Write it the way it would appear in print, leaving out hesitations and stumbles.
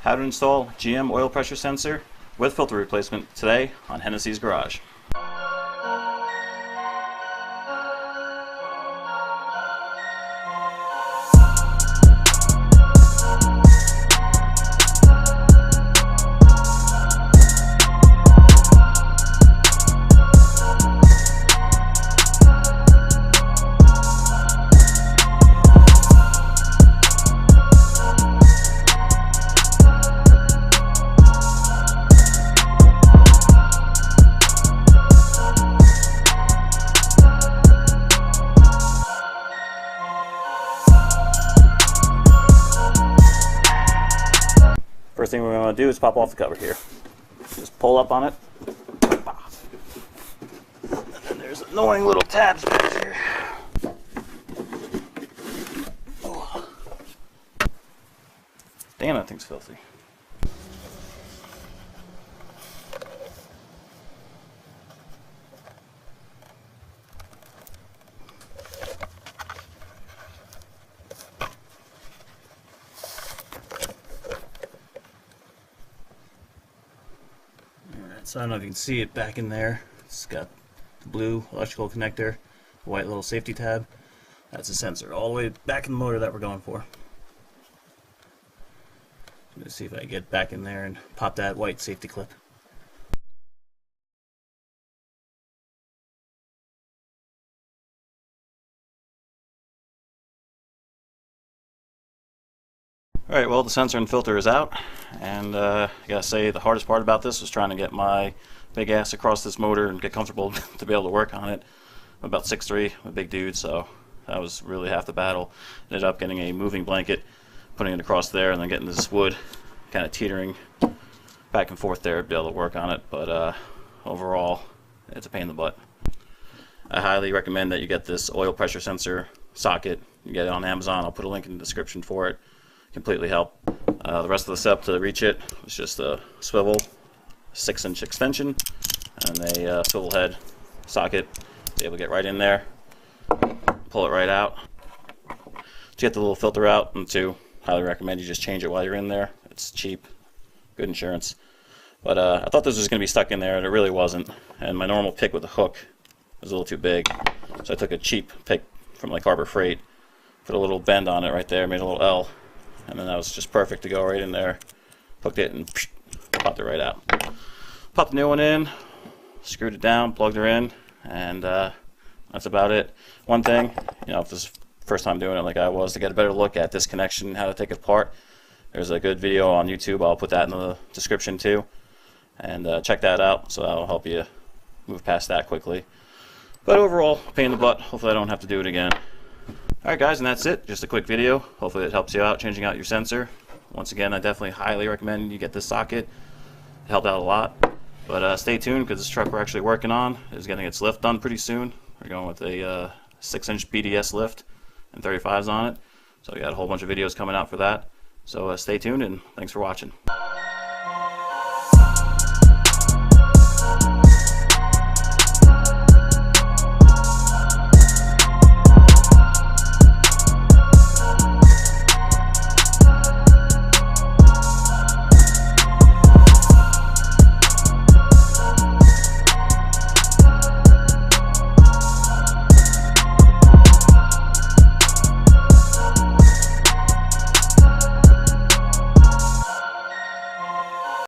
how to install GM oil pressure sensor with filter replacement today on Hennessy's Garage. First thing we're going to do is pop off the cover here. Just pull up on it. And then there's annoying little tabs back here. Oh. Damn, that thing's filthy. So I don't know if you can see it back in there. It's got the blue electrical connector, the white little safety tab. That's a sensor all the way back in the motor that we're going for. I'm going to see if I can get back in there and pop that white safety clip. Alright, well, the sensor and filter is out, and I gotta say the hardest part about this was trying to get my big ass across this motor and get comfortable to be able to work on it. I'm about 6'3", I'm a big dude, so that was really half the battle. Ended up getting a moving blanket, putting it across there, and then getting this wood kind of teetering back and forth there to be able to work on it, but overall, it's a pain in the butt. I highly recommend that you get this oil pressure sensor socket. You get it on Amazon. I'll put a link in the description for it. Completely help. The rest of the setup to reach it is just a swivel 6-inch extension and a swivel head socket. Be able to get right in there, pull it right out. To get the little filter out, and to highly recommend you just change it while you're in there. It's cheap, good insurance. But I thought this was going to be stuck in there, and it really wasn't. And my normal pick with the hook was a little too big, so I took a cheap pick from like Harbor Freight, put a little bend on it right there, made a little L. And then that was just perfect to go right in there. Hooked it and popped it right out. Popped the new one in, screwed it down, plugged her in, and that's about it. One thing, you know, if this is the first time doing it like I was, to get a better look at this connection, how to take it apart, there's a good video on YouTube. I'll put that in the description too. And check that out, so that'll help you move past that quickly. But overall, pain in the butt. Hopefully I don't have to do it again. Alright guys, and that's it. Just a quick video. Hopefully it helps you out changing out your sensor. Once again, I definitely highly recommend you get this socket. It helped out a lot. But stay tuned, because this truck we're actually working on is getting its lift done pretty soon. We're going with a 6-inch BDS lift and 35s on it. So we got a whole bunch of videos coming out for that. So stay tuned, and thanks for watching.